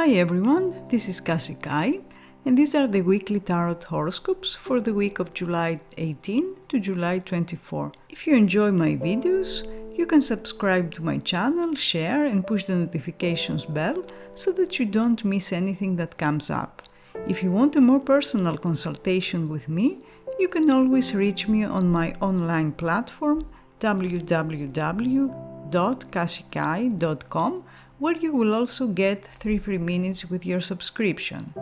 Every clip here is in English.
Hi everyone, this is Kassie, and these are the weekly tarot horoscopes for the week of July 18 to July 24. If you enjoy my videos, you can subscribe to my channel, share and push the notifications bell so that you don't miss anything that comes up. If you want a more personal consultation with me, you can always reach me on my online platform www.kassikai.com, where you will also get 3 free minutes with your subscription.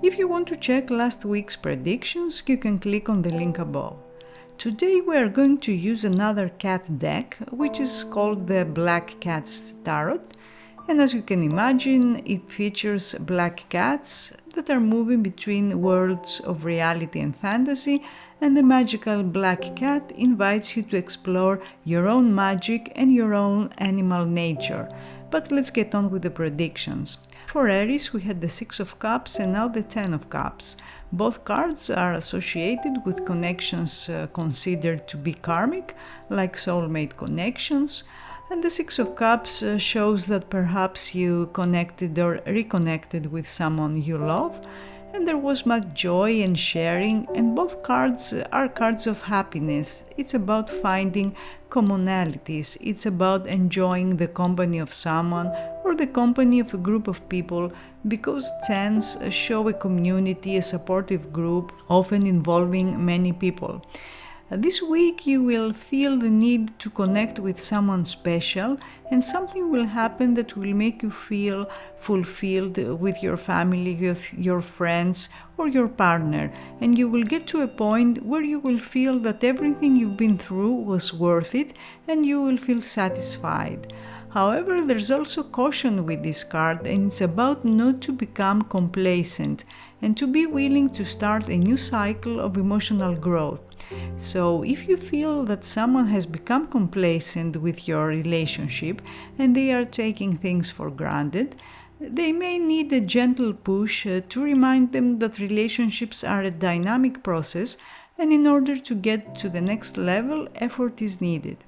If you want to check last week's predictions, you can click on the link above. Today we are going to use another cat deck, which is called the Black Cats Tarot, and as you can imagine, it features black cats that are moving between worlds of reality and fantasy, and the magical black cat invites you to explore your own magic and your own animal nature. But let's get on with the predictions. For Aries, we had the 6 of Cups and now the 10 of Cups. Both cards are associated with connections considered to be karmic, like soulmate connections. And the 6 of Cups shows that perhaps you connected or reconnected with someone you love, and there was much joy and sharing, and both cards are cards of happiness. It's about finding commonalities, it's about enjoying the company of someone or the company of a group of people, because tens show a community, a supportive group, often involving many people. This week you will feel the need to connect with someone special, and something will happen that will make you feel fulfilled with your family, with your friends or your partner, and you will get to a point where you will feel that everything you've been through was worth it and you will feel satisfied. However, there's also caution with this card, and it's about not to become complacent and to be willing to start a new cycle of emotional growth. So if you feel that someone has become complacent with your relationship and they are taking things for granted, they may need a gentle push to remind them that relationships are a dynamic process, and in order to get to the next level, effort is needed.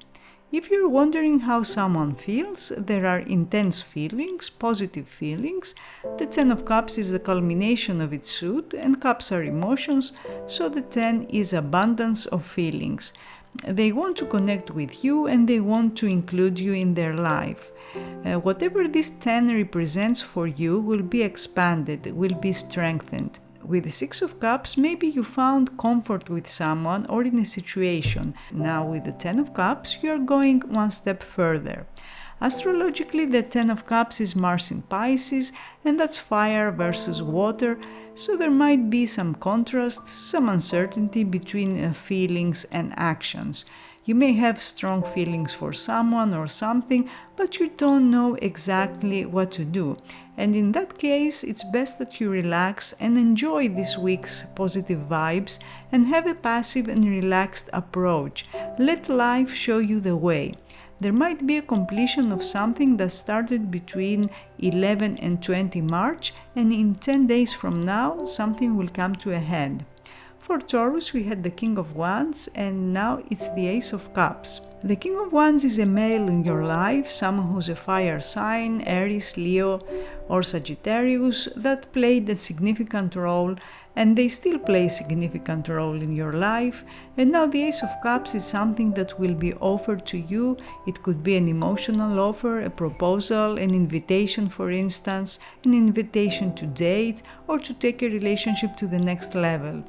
If you're wondering how someone feels, there are intense feelings, positive feelings. The 10 of Cups is the culmination of its suit, and Cups are emotions, so the 10 is abundance of feelings. They want to connect with you and they want to include you in their life. Whatever this 10 represents for you will be expanded, will be strengthened. With the 6 of Cups, maybe you found comfort with someone or in a situation. Now with the 10 of Cups, you are going one step further. Astrologically, the 10 of Cups is Mars in Pisces, and that's fire versus water, so there might be some contrasts, some uncertainty between feelings and actions. You may have strong feelings for someone or something, but you don't know exactly what to do. And in that case, it's best that you relax and enjoy this week's positive vibes and have a passive and relaxed approach. Let life show you the way. There might be a completion of something that started between 11 and 20 March, and in 10 days from now, something will come to a head. For Taurus, we had the King of Wands, and now it's the Ace of Cups. The King of Wands is a male in your life, someone who's a fire sign, Aries, Leo, or Sagittarius, that played a significant role, and they still play a significant role in your life. And now the Ace of Cups is something that will be offered to you. It could be an emotional offer, a proposal, an invitation, for instance, an invitation to date or to take a relationship to the next level.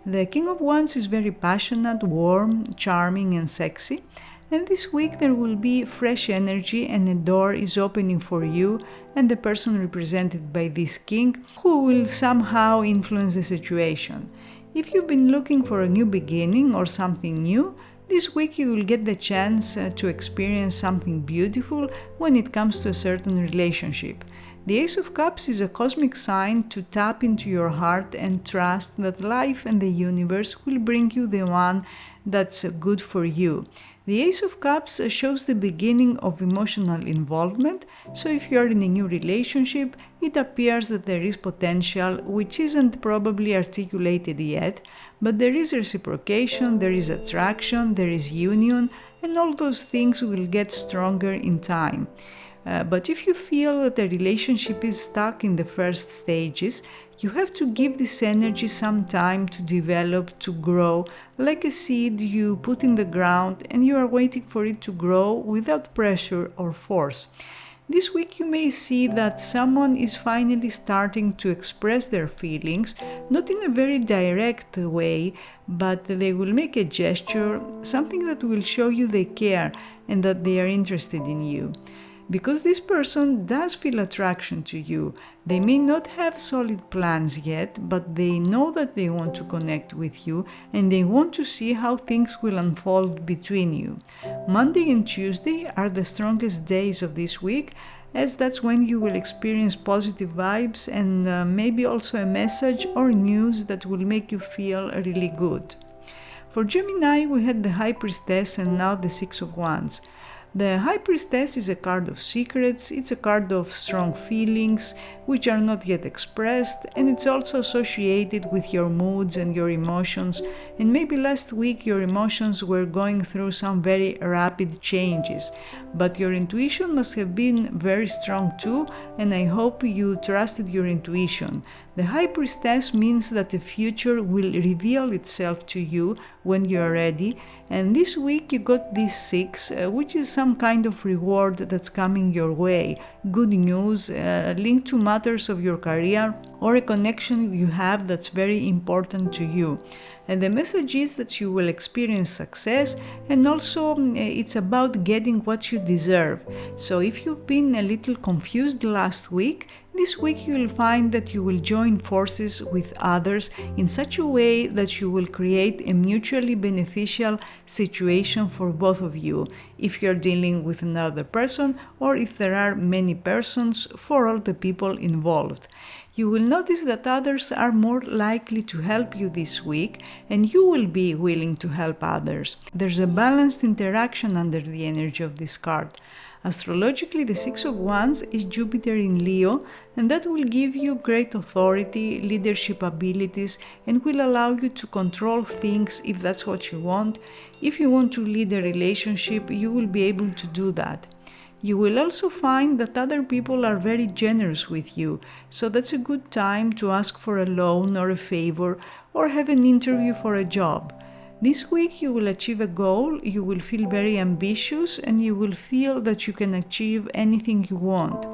The King of Wands is very passionate, warm, charming and sexy, and this week there will be fresh energy and a door is opening for you and the person represented by this king, who will somehow influence the situation. If you've been looking for a new beginning or something new, this week you will get the chance to experience something beautiful when it comes to a certain relationship. The Ace of Cups is a cosmic sign to tap into your heart and trust that life and the universe will bring you the one that's good for you. The Ace of Cups shows the beginning of emotional involvement, so if you are in a new relationship, it appears that there is potential which isn't probably articulated yet, but there is reciprocation, there is attraction, there is union, and all those things will get stronger in time. But if you feel that the relationship is stuck in the first stages, you have to give this energy some time to develop, to grow, like a seed you put in the ground and you are waiting for it to grow without pressure or force. This week you may see that someone is finally starting to express their feelings, not in a very direct way, but they will make a gesture, something that will show you they care and that they are interested in you. Because this person does feel attraction to you. They may not have solid plans yet, but they know that they want to connect with you and they want to see how things will unfold between you. Monday and Tuesday are the strongest days of this week, as that's when you will experience positive vibes and maybe also a message or news that will make you feel really good. For Gemini, we had the High Priestess and now the Six of Wands. The High Priestess is a card of secrets, it's a card of strong feelings which are not yet expressed, and it's also associated with your moods and your emotions, and maybe last week your emotions were going through some very rapid changes, but your intuition must have been very strong too, and I hope you trusted your intuition. The High Priestess means that the future will reveal itself to you when you are ready, and this week you got this 6, which is some kind of reward that's coming your way, good news, linked to matters of your career or a connection you have that's very important to you. And the message is that you will experience success, and also it's about getting what you deserve. So if you've been a little confused last week, this week you will find that you will join forces with others in such a way that you will create a mutually beneficial situation for both of you, if you're dealing with another person or if there are many persons, for all the people involved. You will notice that others are more likely to help you this week, and you will be willing to help others. There's a balanced interaction under the energy of this card. Astrologically, the Six of Wands is Jupiter in Leo, and that will give you great authority, leadership abilities, and will allow you to control things if that's what you want. If you want to lead a relationship, you will be able to do that. You will also find that other people are very generous with you, so that's a good time to ask for a loan or a favor or have an interview for a job. This week you will achieve a goal, you will feel very ambitious, and you will feel that you can achieve anything you want.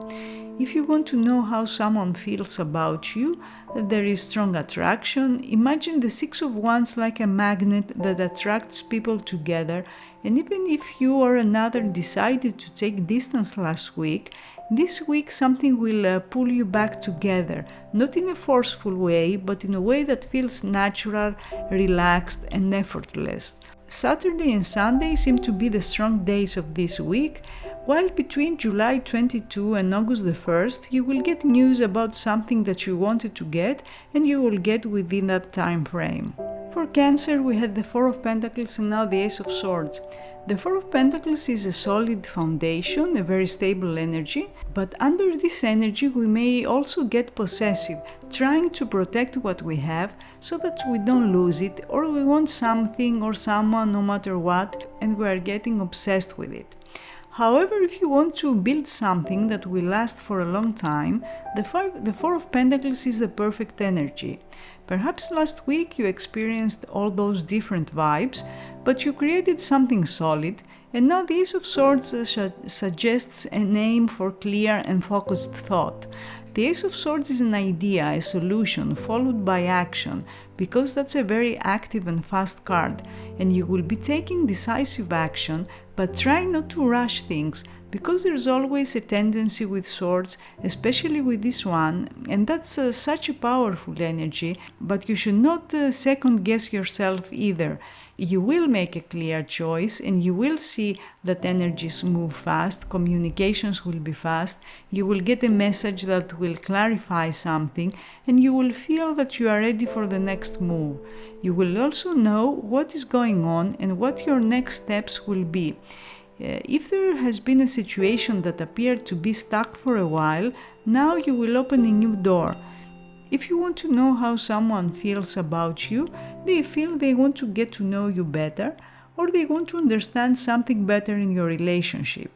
If you want to know how someone feels about you, there is strong attraction. Imagine the Six of Wands like a magnet that attracts people together, and even if you or another decided to take distance last week, this week something will pull you back together, not in a forceful way, but in a way that feels natural, relaxed, and effortless. Saturday and Sunday seem to be the strong days of this week, while between July 22 and August the 1st, you will get news about something that you wanted to get, and you will get within that time frame. For Cancer, we had the Four of Pentacles and now the Ace of Swords. The Four of Pentacles is a solid foundation, a very stable energy, but under this energy we may also get possessive, trying to protect what we have so that we don't lose it, or we want something or someone no matter what, and we are getting obsessed with it. However, if you want to build something that will last for a long time, the Four of Pentacles is the perfect energy. Perhaps last week you experienced all those different vibes, but you created something solid, and now the Ace of Swords suggests an aim for clear and focused thought. The Ace of Swords is an idea, a solution, followed by action, because that's a very active and fast card, and you will be taking decisive action, but try not to rush things, because there's always a tendency with swords, especially with this one, and that's such a powerful energy, but you should not second guess yourself either. You will make a clear choice and you will see that energies move fast, communications will be fast, you will get a message that will clarify something, and you will feel that you are ready for the next move. You will also know what is going on and what your next steps will be. If there has been a situation that appeared to be stuck for a while, now you will open a new door. If you want to know how someone feels about you, they feel they want to get to know you better, or they want to understand something better in your relationship.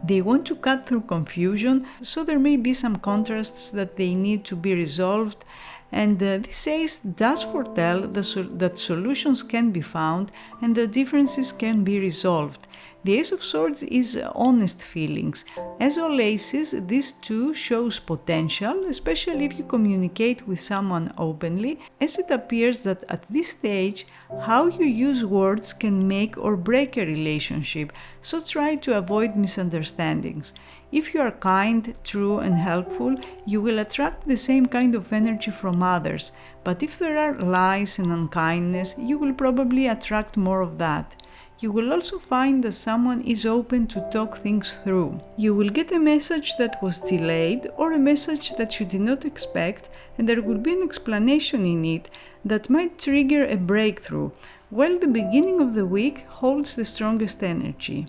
They want to cut through confusion, so there may be some contrasts that they need to be resolved. And this ace does foretell that solutions can be found and that differences can be resolved. The Ace of Swords is honest feelings. As all aces, this too shows potential, especially if you communicate with someone openly, as it appears that at this stage, how you use words can make or break a relationship, so try to avoid misunderstandings. If you are kind, true and helpful, you will attract the same kind of energy from others, but if there are lies and unkindness, you will probably attract more of that. You will also find that someone is open to talk things through. You will get a message that was delayed or a message that you did not expect, and there will be an explanation in it that might trigger a breakthrough, while the beginning of the week holds the strongest energy.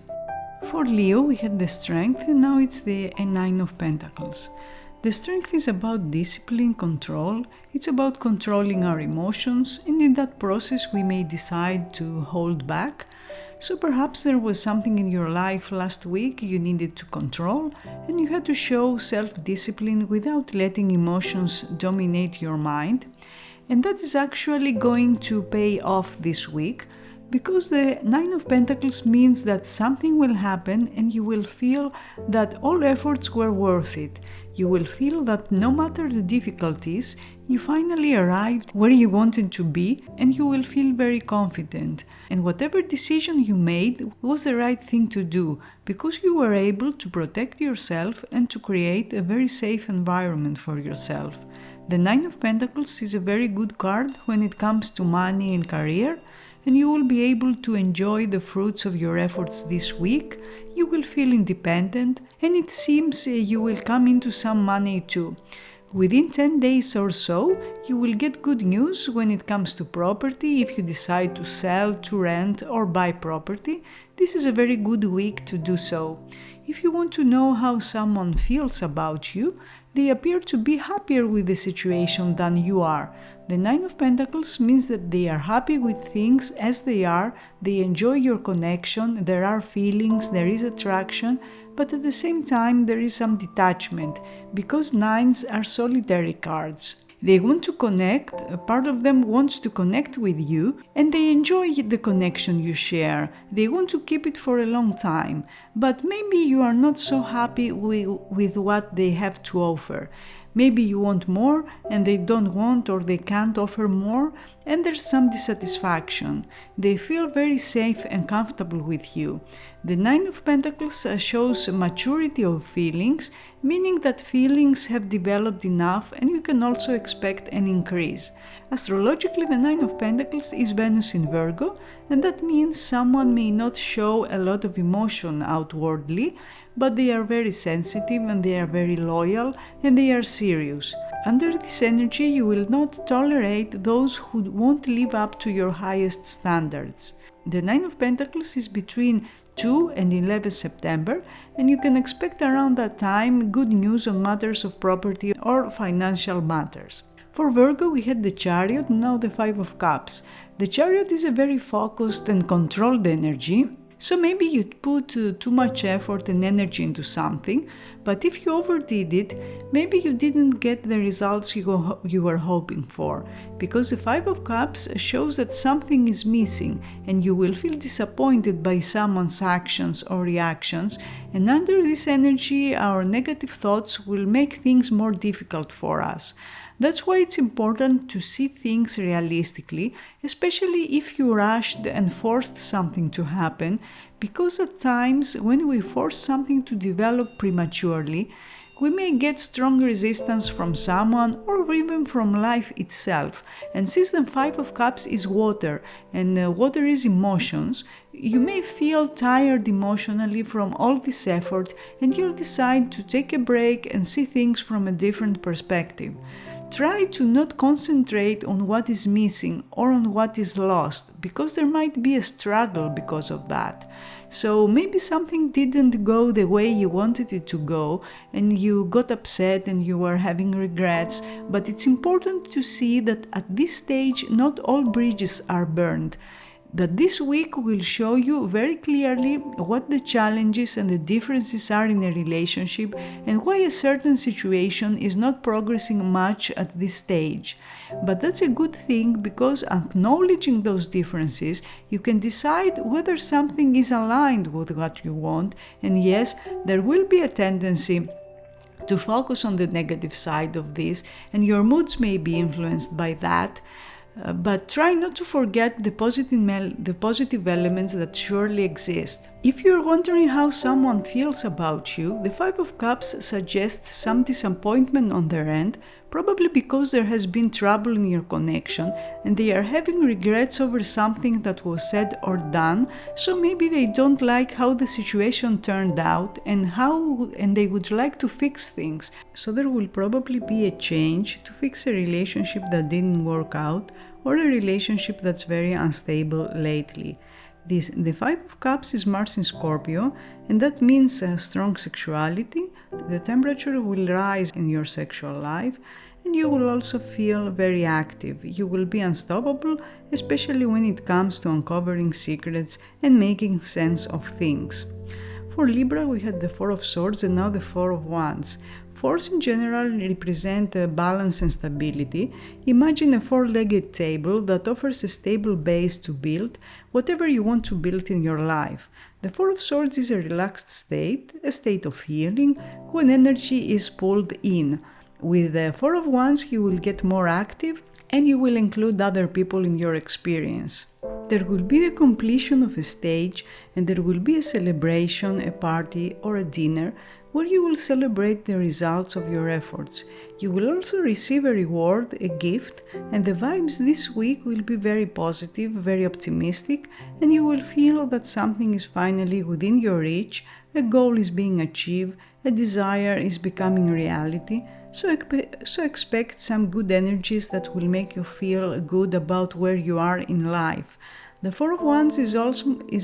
For Leo, we had the Strength, and now it's the Nine of Pentacles. The Strength is about discipline, control. It's about controlling our emotions, and in that process we may decide to hold back. So perhaps there was something in your life last week you needed to control, and you had to show self-discipline without letting emotions dominate your mind. And that is actually going to pay off this week, because the Nine of Pentacles means that something will happen and you will feel that all efforts were worth it. You will feel that no matter the difficulties, you finally arrived where you wanted to be, and you will feel very confident. And whatever decision you made was the right thing to do, because you were able to protect yourself and to create a very safe environment for yourself. The Nine of Pentacles is a very good card when it comes to money and career, and you will be able to enjoy the fruits of your efforts this week. You will feel independent, and it seems you will come into some money too. Within 10 days or so, you will get good news when it comes to property. If you decide to sell, to rent or buy property, this is a very good week to do so. If you want to know how someone feels about you, they appear to be happier with the situation than you are. The Nine of Pentacles means that they are happy with things as they are, they enjoy your connection, there are feelings, there is attraction, but at the same time there is some detachment, because nines are solitary cards. They want to connect, a part of them wants to connect with you, and they enjoy the connection you share. They want to keep it for a long time, but maybe you are not so happy with what they have to offer. Maybe you want more and they don't want or they can't offer more, and there's some dissatisfaction. They feel very safe and comfortable with you. The Nine of Pentacles shows maturity of feelings, meaning that feelings have developed enough and you can also expect an increase. Astrologically, the Nine of Pentacles is Venus in Virgo, and that means someone may not show a lot of emotion outwardly, but they are very sensitive and they are very loyal and they are serious. Under this energy, you will not tolerate those who won't live up to your highest standards. The Nine of Pentacles is between 2 and 11 September, and you can expect around that time good news on matters of property or financial matters. For Virgo, we had the Chariot, now the Five of Cups. The Chariot is a very focused and controlled energy, so maybe you put too much effort and energy into something, but if you overdid it, maybe you didn't get the results you were hoping for, because the Five of Cups shows that something is missing and you will feel disappointed by someone's actions or reactions, and under this energy our negative thoughts will make things more difficult for us. That's why it's important to see things realistically, especially if you rushed and forced something to happen, because at times when we force something to develop prematurely, we may get strong resistance from someone or even from life itself. And since the Five of Cups is water, and water is emotions, you may feel tired emotionally from all this effort, and you'll decide to take a break and see things from a different perspective. Try to not concentrate on what is missing or on what is lost, because there might be a struggle because of that. So maybe something didn't go the way you wanted it to go and you got upset and you were having regrets, but it's important to see that at this stage not all bridges are burned. that this week will show you very clearly what the challenges and the differences are in a relationship and why a certain situation is not progressing much at this stage. But that's a good thing, because acknowledging those differences, you can decide whether something is aligned with what you want. And yes, there will be a tendency to focus on the negative side of this, and your moods may be influenced by that. But try not to forget the positive elements that surely exist. If you're wondering how someone feels about you, the Five of Cups suggests some disappointment on their end, probably because there has been trouble in your connection and they are having regrets over something that was said or done, so maybe they don't like how the situation turned out and they would like to fix things. So there will probably be a change to fix a relationship that didn't work out, or a relationship that's very unstable lately. The Five of Cups is Mars in Scorpio, and that means strong sexuality. The temperature will rise in your sexual life, and you will also feel very active. You will be unstoppable, especially when it comes to uncovering secrets and making sense of things. For Libra, we had the Four of Swords and now the Four of Wands. Fours in general represent balance and stability. Imagine a four-legged table that offers a stable base to build whatever you want to build in your life. The Four of Swords is a relaxed state, a state of healing, when energy is pulled in. With the Four of Wands, you will get more active and you will include other people in your experience. There will be the completion of a stage, and there will be a celebration, a party, or a dinner where you will celebrate the results of your efforts. You will also receive a reward, a gift, and the vibes this week will be very positive, very optimistic, and you will feel that something is finally within your reach, a goal is being achieved, a desire is becoming reality. So expect some good energies that will make you feel good about where you are in life. The Four of Wands is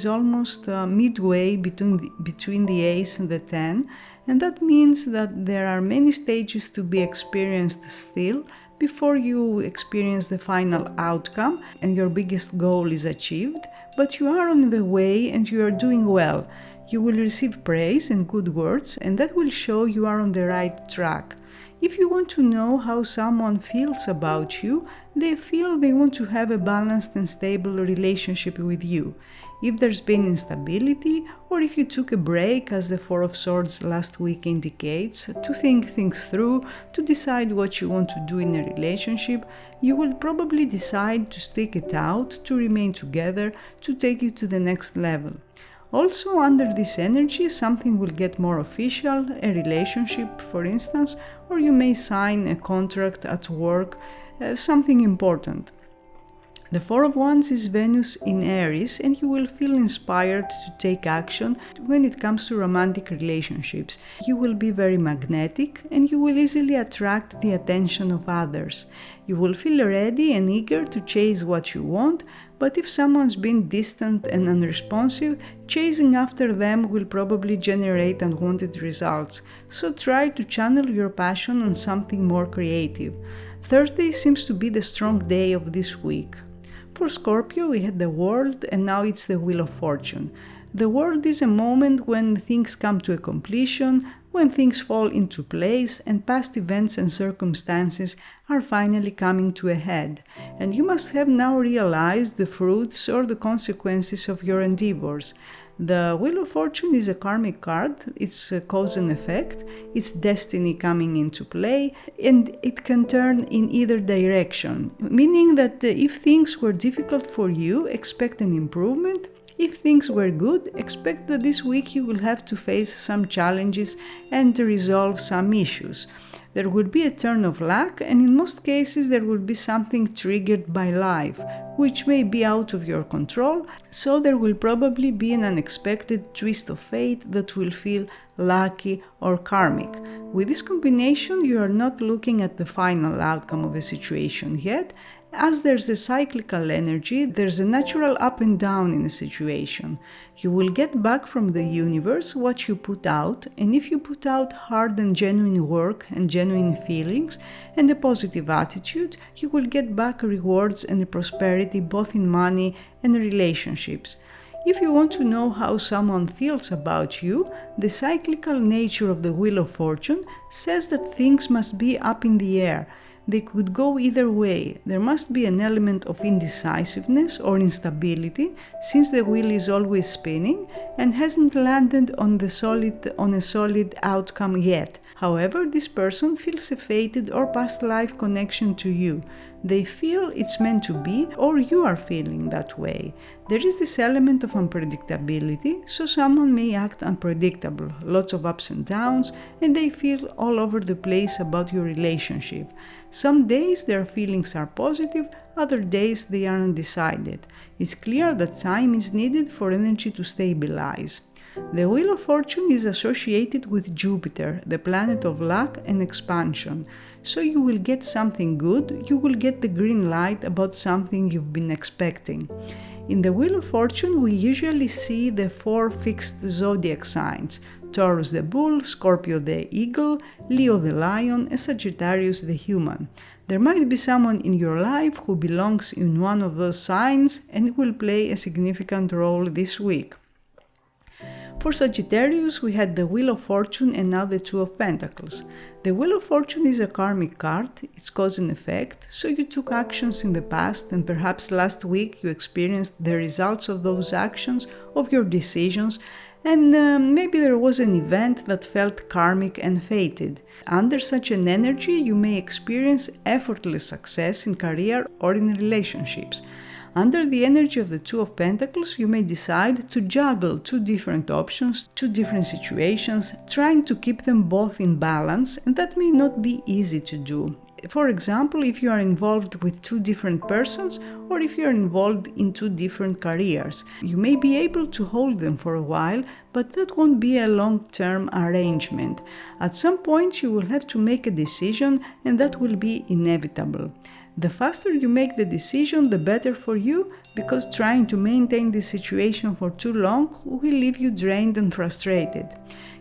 almost midway between the Ace and the 10, and that means that there are many stages to be experienced still before you experience the final outcome and your biggest goal is achieved, but you are on the way and you are doing well. You will receive praise and good words, and that will show you are on the right track. If you want to know how someone feels about you, they feel they want to have a balanced and stable relationship with you. If there's been instability, or if you took a break, as the Four of Swords last week indicates, to think things through, to decide what you want to do in a relationship, you will probably decide to stick it out, to remain together, to take it to the next level. Also, under this energy, something will get more official, a relationship, for instance, or you may sign a contract at work, something important. The Four of Wands is Venus in Aries, and you will feel inspired to take action when it comes to romantic relationships. You will be very magnetic, and you will easily attract the attention of others. You will feel ready and eager to chase what you want, but if someone's been distant and unresponsive, chasing after them will probably generate unwanted results. So try to channel your passion on something more creative. Thursday seems to be the strong day of this week. For Scorpio, we had the World, and now it's the Wheel of Fortune. The World is a moment when things come to a completion, when things fall into place and past events and circumstances are finally coming to a head, and you must have now realized the fruits or the consequences of your endeavors. The Wheel of Fortune is a karmic card, it's a cause and effect, it's destiny coming into play, and it can turn in either direction, meaning that if things were difficult for you, expect an improvement. If things were good, expect that this week you will have to face some challenges and resolve some issues. There will be a turn of luck, and in most cases there will be something triggered by life, which may be out of your control, so there will probably be an unexpected twist of fate that will feel lucky or karmic. With this combination, you are not looking at the final outcome of a situation yet, As there's a cyclical energy, there's a natural up and down in a situation. You will get back from the universe what you put out, and if you put out hard and genuine work and genuine feelings and a positive attitude, you will get back rewards and prosperity both in money and relationships. If you want to know how someone feels about you, the cyclical nature of the Wheel of Fortune says that things must be up in the air. They could go either way. There must be an element of indecisiveness or instability, since the wheel is always spinning and hasn't landed on a solid outcome yet. However, this person feels a fated or past life connection to you. They feel it's meant to be, or you are feeling that way. There is this element of unpredictability, so someone may act unpredictable, lots of ups and downs, and they feel all over the place about your relationship. Some days their feelings are positive, other days they are undecided. It's clear that time is needed for energy to stabilize. The Wheel of Fortune is associated with Jupiter, the planet of luck and expansion. So you will get something good, you will get the green light about something you've been expecting. In the Wheel of Fortune, we usually see the 4 fixed zodiac signs: Taurus the bull, Scorpio the eagle, Leo the lion, and Sagittarius the human. There might be someone in your life who belongs in one of those signs and will play a significant role this week. For Sagittarius, we had the Wheel of Fortune and now the Two of Pentacles. The Wheel of Fortune is a karmic card, it's cause and effect, so you took actions in the past and perhaps last week you experienced the results of those actions, of your decisions, and maybe there was an event that felt karmic and fated. Under such an energy, you may experience effortless success in career or in relationships. Under the energy of the Two of Pentacles, you may decide to juggle 2 different options, 2 different situations, trying to keep them both in balance, and that may not be easy to do. For example, if you are involved with 2 different persons, or if you are involved in 2 different careers, you may be able to hold them for a while, but that won't be a long-term arrangement. At some point, you will have to make a decision, and that will be inevitable. The faster you make the decision, the better for you, because trying to maintain the situation for too long will leave you drained and frustrated.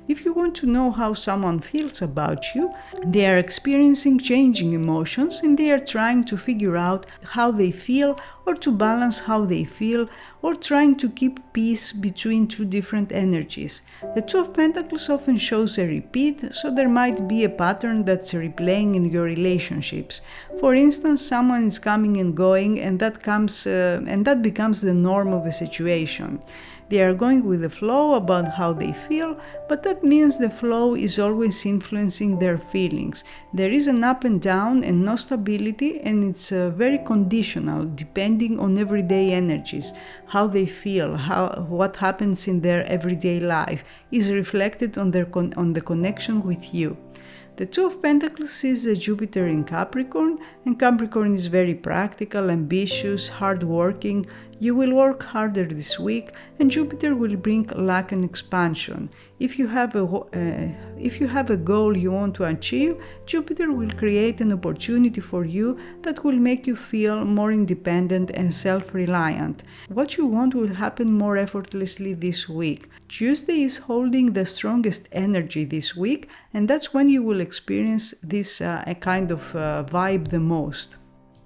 If you want to know how someone feels about you, they are experiencing changing emotions and they are trying to figure out how they feel or to balance how they feel or trying to keep peace between 2 different energies. The Two of Pentacles often shows a repeat, so there might be a pattern that's replaying in your relationships. For instance, someone is coming and going and that becomes the norm of a situation. They are going with the flow about how they feel, but that means the flow is always influencing their feelings. There is an up and down and no stability, and it's very conditional, depending on everyday energies. How they feel, what happens in their everyday life is reflected on the connection with you. The Two of Pentacles sees Jupiter in Capricorn, and Capricorn is very practical, ambitious, hardworking. You will work harder this week, and Jupiter will bring luck and expansion. If you have a goal you want to achieve, Jupiter will create an opportunity for you that will make you feel more independent and self-reliant. What you want will happen more effortlessly this week. Tuesday is holding the strongest energy this week, and that's when you will experience this kind of vibe the most.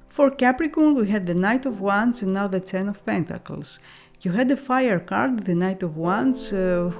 For Capricorn, we had the Knight of Wands and now the Ten of Pentacles. You had a fire card, the Knight of Wands,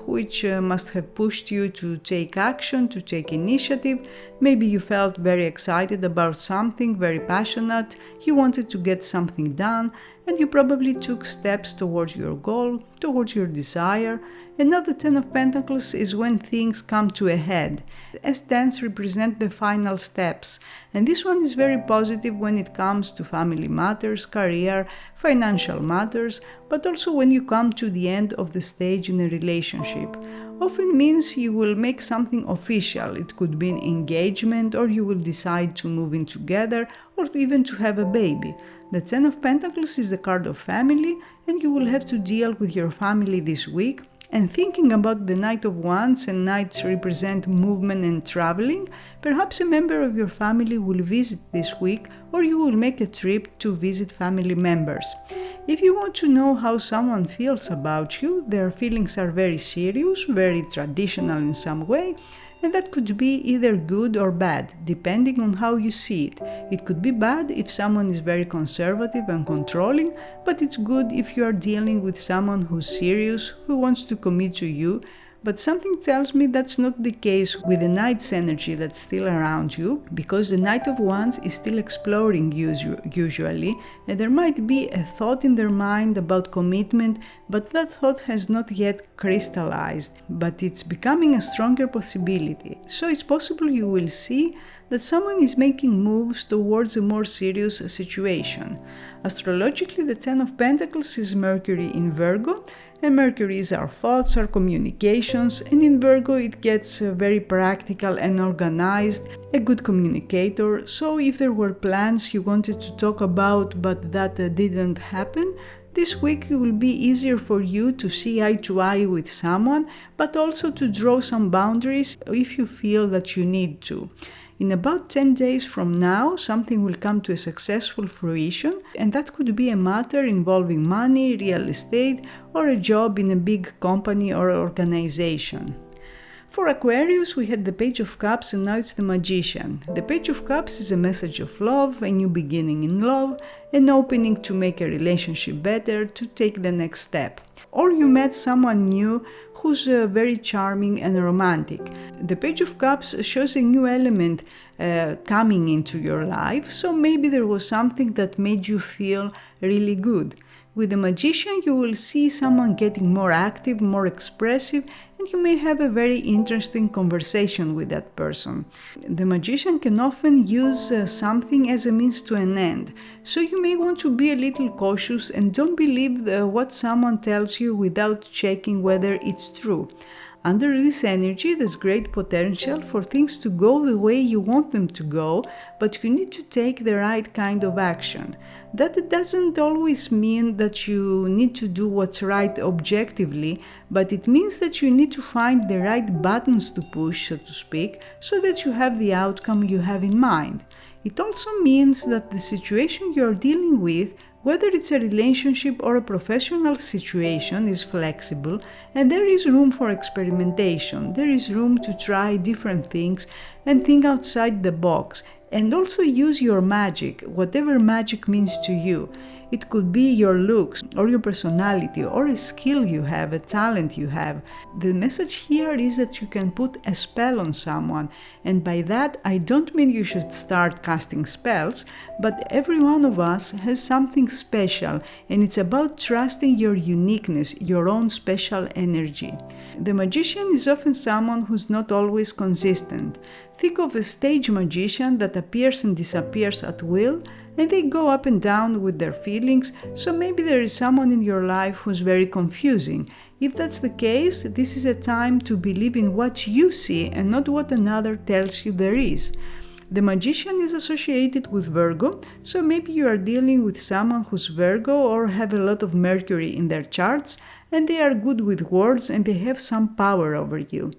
which must have pushed you to take action, to take initiative. Maybe you felt very excited about something, very passionate, you wanted to get something done, and you probably took steps towards your goal, towards your desire. And now the Ten of Pentacles is when things come to a head, as tens represent the final steps. And this one is very positive when it comes to family matters, career, financial matters, but also when you come to the end of the stage in a relationship. Often means you will make something official. It could be an engagement, or you will decide to move in together, or even to have a baby. The Ten of Pentacles is the card of family, and you will have to deal with your family this week. And thinking about the Knight of Wands, and knights represent movement and traveling, perhaps a member of your family will visit this week, or you will make a trip to visit family members. If you want to know how someone feels about you, their feelings are very serious, very traditional in some way, and that could be either good or bad, depending on how you see it. It could be bad if someone is very conservative and controlling, but it's good if you are dealing with someone who's serious, who wants to commit to you. But something tells me that's not the case with the Knight's energy that's still around you, because the Knight of Wands is still exploring usually, and there might be a thought in their mind about commitment, but that thought has not yet crystallized, but it's becoming a stronger possibility. So it's possible you will see that someone is making moves towards a more serious situation. Astrologically, the Ten of Pentacles is Mercury in Virgo, and Mercury is our thoughts, our communications, and in Virgo it gets very practical and organized, a good communicator. So if there were plans you wanted to talk about but that didn't happen, this week it will be easier for you to see eye to eye with someone, but also to draw some boundaries if you feel that you need to. In about 10 days from now, something will come to a successful fruition, and that could be a matter involving money, real estate, or a job in a big company or organization. For Aquarius, we had the Page of Cups, and now it's the Magician. The Page of Cups is a message of love, a new beginning in love, an opening to make a relationship better, to take the next step. Or you met someone new who's very charming and romantic. The Page of Cups shows a new element coming into your life, so maybe there was something that made you feel really good. With the Magician, you will see someone getting more active, more expressive, and you may have a very interesting conversation with that person. The Magician can often use something as a means to an end, so you may want to be a little cautious and don't believe what someone tells you without checking whether it's true. Under this energy, there's great potential for things to go the way you want them to go, but you need to take the right kind of action. That doesn't always mean that you need to do what's right objectively, but it means that you need to find the right buttons to push, so to speak, so that you have the outcome you have in mind. It also means that the situation you're dealing with, whether it's a relationship or a professional situation, is flexible, and there is room for experimentation. There is room to try different things and think outside the box, and also use your magic, whatever magic means to you. It could be your looks or your personality or a skill you have, a talent you have. The message here is that you can put a spell on someone, and by that I don't mean you should start casting spells, but every one of us has something special, and it's about trusting your uniqueness, your own special energy. The Magician is often someone who's not always consistent. Think of a stage magician that appears and disappears at will, and they go up and down with their feelings, so maybe there is someone in your life who's very confusing. If that's the case, this is a time to believe in what you see and not what another tells you there is. The Magician is associated with Virgo, so maybe you are dealing with someone who's Virgo or have a lot of Mercury in their charts, and they are good with words and they have some power over you.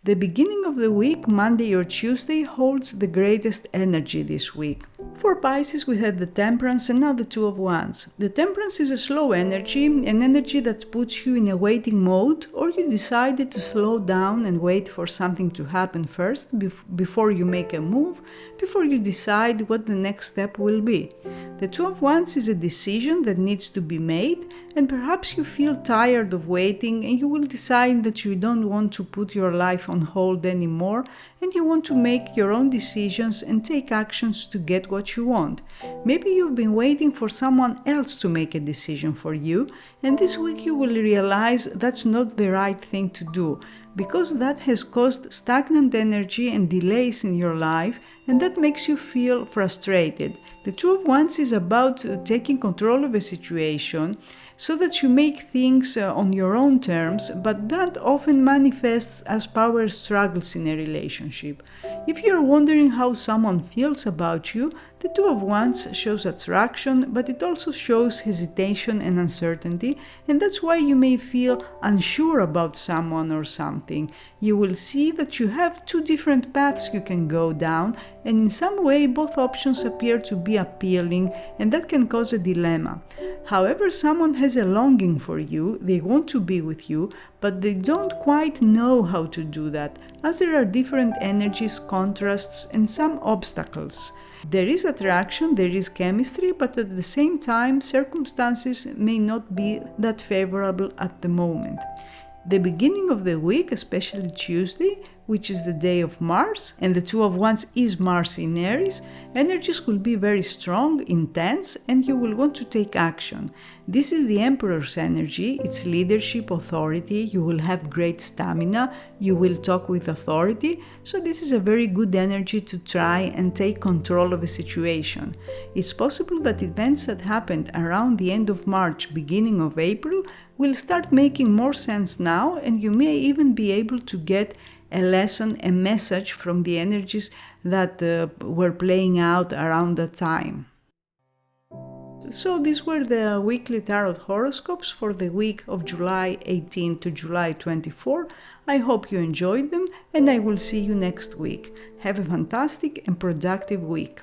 The beginning of the week, Monday or Tuesday, holds the greatest energy this week. For Pisces, we had the Temperance and now the Two of Wands. The Temperance is a slow energy, an energy that puts you in a waiting mode, or you decided to slow down and wait for something to happen first before you make a move, before you decide what the next step will be. The Two of Wands is a decision that needs to be made, and perhaps you feel tired of waiting and you will decide that you don't want to put your life on hold anymore, and you want to make your own decisions and take actions to get what you want. Maybe you've been waiting for someone else to make a decision for you, and this week you will realize that's not the right thing to do, because that has caused stagnant energy and delays in your life, and that makes you feel frustrated. The Two of Wands is about taking control of a situation so that you make things on your own terms, but that often manifests as power struggles in a relationship. If you're wondering how someone feels about you, The Two of Wands shows attraction, but it also shows hesitation and uncertainty, and that's why you may feel unsure about someone or something. You will see that you have two different paths you can go down, and in some way both options appear to be appealing, and that can cause a dilemma. However, someone has a longing for you, they want to be with you, but they don't quite know how to do that, as there are different energies, contrasts, and some obstacles. There is attraction, there is chemistry, but at the same time, circumstances may not be that favorable at the moment. The beginning of the week, especially Tuesday, which is the day of Mars, and the Two of Wands is Mars in Aries, energies will be very strong, intense, and you will want to take action. This is the Emperor's energy, it's leadership, authority, you will have great stamina, you will talk with authority, so this is a very good energy to try and take control of a situation. It's possible that events that happened around the end of March, beginning of April, will start making more sense now, and you may even be able to get a lesson, a message from the energies that were playing out around that time. So these were the weekly tarot horoscopes for the week of July 18 to July 24. I hope you enjoyed them, and I will see you next week. Have a fantastic and productive week.